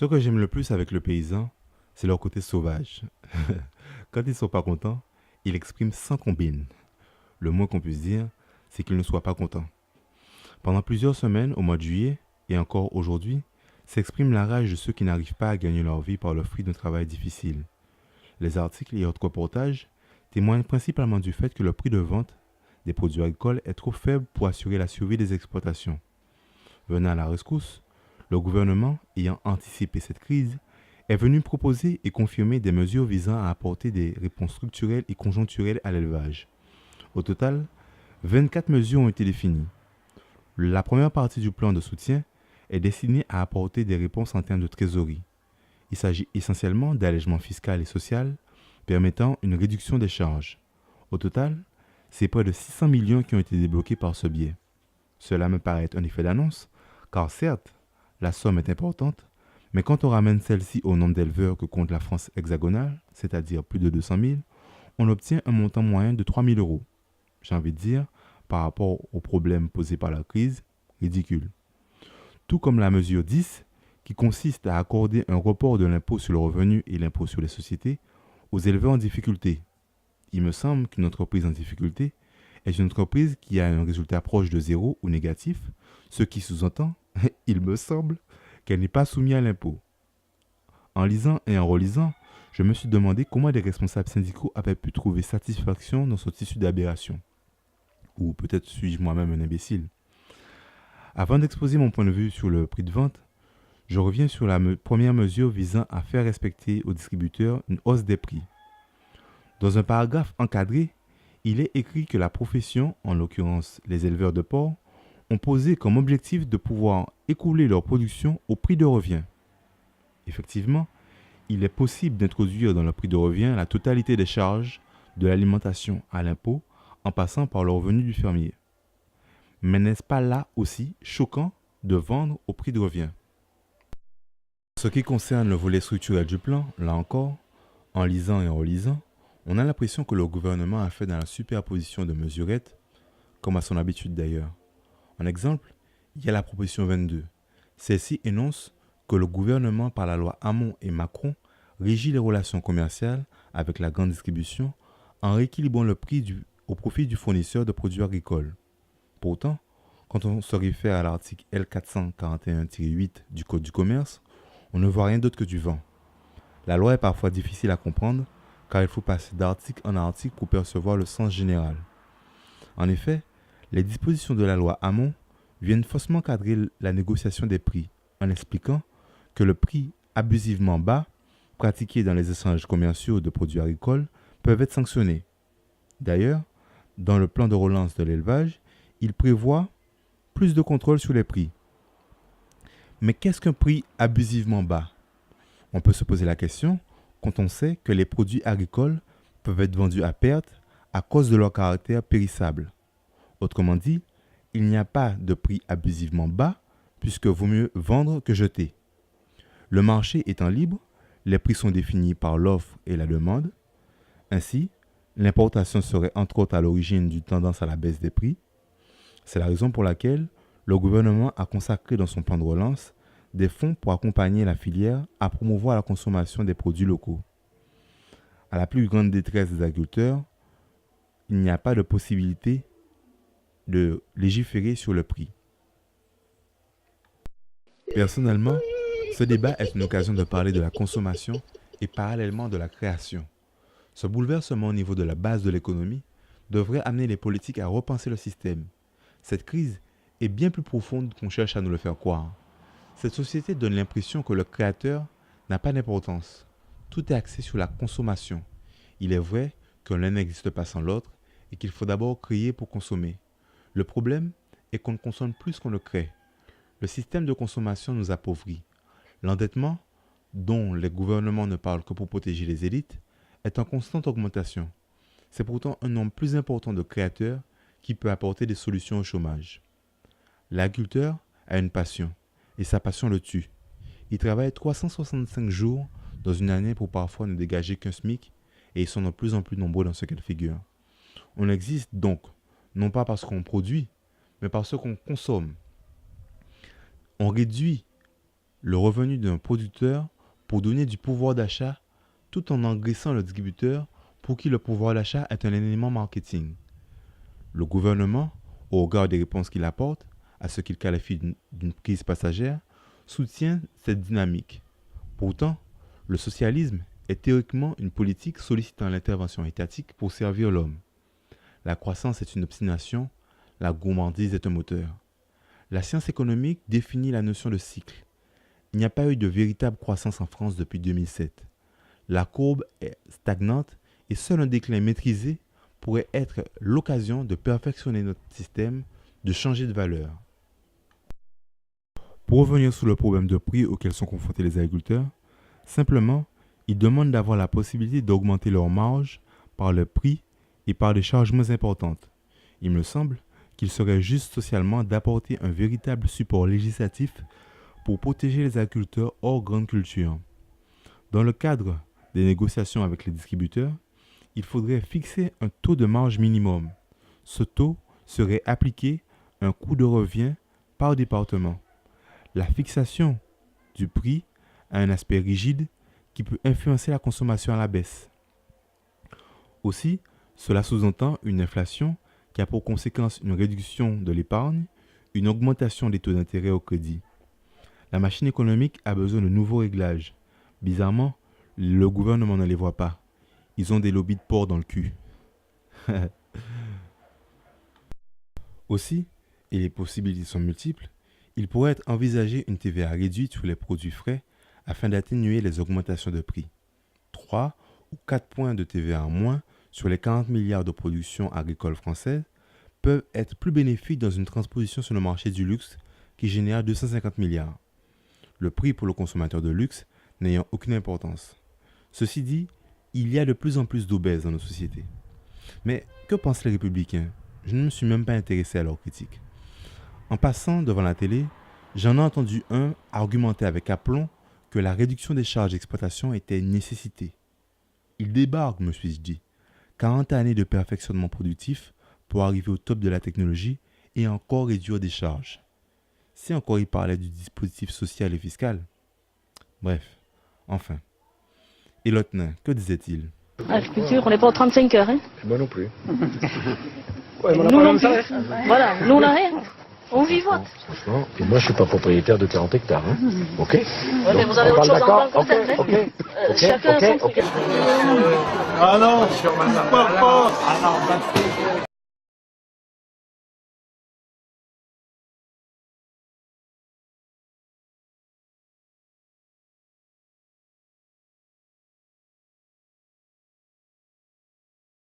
Ce que j'aime le plus avec le paysan, c'est leur côté sauvage. Quand ils sont pas contents, ils l'expriment sans combine. Le moins qu'on puisse dire, c'est qu'ils ne soient pas contents. Pendant plusieurs semaines, au mois de juillet, et encore aujourd'hui, s'exprime la rage de ceux qui n'arrivent pas à gagner leur vie par le fruit d'un travail difficile. Les articles et autres reportages témoignent principalement du fait que le prix de vente des produits agricoles est trop faible pour assurer la survie des exploitations. Venant à la rescousse, le gouvernement, ayant anticipé cette crise, est venu proposer et confirmer des mesures visant à apporter des réponses structurelles et conjoncturelles à l'élevage. Au total, 24 mesures ont été définies. La première partie du plan de soutien est destinée à apporter des réponses en termes de trésorerie. Il s'agit essentiellement d'allègements fiscal et social permettant une réduction des charges. Au total, c'est près de 600 millions qui ont été débloqués par ce biais. Cela me paraît être un effet d'annonce, car certes, la somme est importante, mais quand on ramène celle-ci au nombre d'éleveurs que compte la France hexagonale, c'est-à-dire plus de 200 000, on obtient un montant moyen de 3 000 euros. J'ai envie de dire, par rapport aux problèmes posés par la crise, ridicule. Tout comme la mesure 10, qui consiste à accorder un report de l'impôt sur le revenu et l'impôt sur les sociétés aux éleveurs en difficulté. Il me semble qu'une entreprise en difficulté est une entreprise qui a un résultat proche de zéro ou négatif, ce qui sous-entend, il me semble, qu'elle n'est pas soumise à l'impôt. En lisant et en relisant, je me suis demandé comment des responsables syndicaux avaient pu trouver satisfaction dans ce tissu d'aberration. Ou peut-être suis-je moi-même un imbécile. Avant d'exposer mon point de vue sur le prix de vente, je reviens sur la première mesure visant à faire respecter aux distributeurs une hausse des prix. Dans un paragraphe encadré, il est écrit que la profession, en l'occurrence les éleveurs de porc, ont posé comme objectif de pouvoir écouler leur production au prix de revient. Effectivement, il est possible d'introduire dans le prix de revient la totalité des charges de l'alimentation à l'impôt en passant par le revenu du fermier. Mais n'est-ce pas là aussi choquant de vendre au prix de revient? En ce qui concerne le volet structurel du plan, là encore, en lisant et en relisant, on a l'impression que le gouvernement a fait dans la superposition de mesurettes, comme à son habitude d'ailleurs. En exemple, il y a la proposition 22. Celle-ci énonce que le gouvernement, par la loi Hamon et Macron, régit les relations commerciales avec la grande distribution en rééquilibrant le prix au profit du fournisseur de produits agricoles. Pourtant, quand on se réfère à l'article L441-8 du Code du commerce, on ne voit rien d'autre que du vent. La loi est parfois difficile à comprendre car il faut passer d'article en article pour percevoir le sens général. En effet, les dispositions de la loi Hamon viennent faussement cadrer la négociation des prix en expliquant que le prix abusivement bas pratiqué dans les échanges commerciaux de produits agricoles peuvent être sanctionnés. D'ailleurs, dans le plan de relance de l'élevage, il prévoit plus de contrôle sur les prix. Mais qu'est-ce qu'un prix abusivement bas? On peut se poser la question quand on sait que les produits agricoles peuvent être vendus à perte à cause de leur caractère périssable. Autrement dit, il n'y a pas de prix abusivement bas puisque vaut mieux vendre que jeter. Le marché étant libre, les prix sont définis par l'offre et la demande. Ainsi, l'importation serait entre autres à l'origine d'une tendance à la baisse des prix. C'est la raison pour laquelle le gouvernement a consacré dans son plan de relance des fonds pour accompagner la filière à promouvoir la consommation des produits locaux. À la plus grande détresse des agriculteurs, il n'y a pas de possibilité de légiférer sur le prix. Personnellement, ce débat est une occasion de parler de la consommation et parallèlement de la création. Ce bouleversement au niveau de la base de l'économie devrait amener les politiques à repenser le système. Cette crise est bien plus profonde qu'on cherche à nous le faire croire. Cette société donne l'impression que le créateur n'a pas d'importance. Tout est axé sur la consommation. Il est vrai que l'un n'existe pas sans l'autre et qu'il faut d'abord créer pour consommer. Le problème est qu'on ne consomme plus qu'on ne crée. Le système de consommation nous appauvrit. L'endettement, dont les gouvernements ne parlent que pour protéger les élites, est en constante augmentation. C'est pourtant un nombre plus important de créateurs qui peut apporter des solutions au chômage. L'agriculteur a une passion, et sa passion le tue. Il travaille 365 jours dans une année pour parfois ne dégager qu'un SMIC, et ils sont de plus en plus nombreux dans ce cas de figure. On existe donc, non pas parce qu'on produit, mais parce qu'on consomme. On réduit le revenu d'un producteur pour donner du pouvoir d'achat tout en engraissant le distributeur pour qui le pouvoir d'achat est un élément marketing. Le gouvernement, au regard des réponses qu'il apporte à ce qu'il qualifie d'une crise passagère, soutient cette dynamique. Pourtant, le socialisme est théoriquement une politique sollicitant l'intervention étatique pour servir l'homme. La croissance est une obstination, la gourmandise est un moteur. La science économique définit la notion de cycle. Il n'y a pas eu de véritable croissance en France depuis 2007. La courbe est stagnante et seul un déclin maîtrisé pourrait être l'occasion de perfectionner notre système, de changer de valeur. Pour revenir sur le problème de prix auquel sont confrontés les agriculteurs, simplement, ils demandent d'avoir la possibilité d'augmenter leur marge par le prix et par des charges moins importantes. Il me semble qu'il serait juste socialement d'apporter un véritable support législatif pour protéger les agriculteurs hors grande culture. Dans le cadre des négociations avec les distributeurs, il faudrait fixer un taux de marge minimum. Ce taux serait appliqué un coût de revient par département. La fixation du prix a un aspect rigide qui peut influencer la consommation à la baisse. Aussi, cela sous-entend une inflation qui a pour conséquence une réduction de l'épargne, une augmentation des taux d'intérêt au crédit. La machine économique a besoin de nouveaux réglages. Bizarrement, le gouvernement ne les voit pas. Ils ont des lobbies de porc dans le cul. Aussi, et les possibilités sont multiples, il pourrait être envisagé une TVA réduite sur les produits frais afin d'atténuer les augmentations de prix. 3 ou 4 points de TVA en moins sur les 40 milliards de production agricole française peuvent être plus bénéfiques dans une transposition sur le marché du luxe qui génère 250 milliards. Le prix pour le consommateur de luxe n'ayant aucune importance. Ceci dit, il y a de plus en plus d'obèses dans nos sociétés. Mais que pensent les républicains? Je ne me suis même pas intéressé à leurs critiques. En passant devant la télé, j'en ai entendu un argumenter avec aplomb que la réduction des charges d'exploitation était une nécessité. Il débarque, me suis-je dit. 40 années de perfectionnement productif pour arriver au top de la technologie et encore réduire des charges. Si encore il parlait du dispositif social et fiscal. Bref, enfin. Et l'autre nain, que disait-il? Agriculture, on n'est pas aux 35 heures, hein? Moi non plus. Ouais, nous non plus. Voilà, nous on n'a rien. On vivote. Franchement, et moi je suis pas propriétaire de 40 hectares, hein. Ok. Ouais, mais vous avez autre chose en banque peut-être, hein? Chacun son truc. Ah non, pas. Ah non,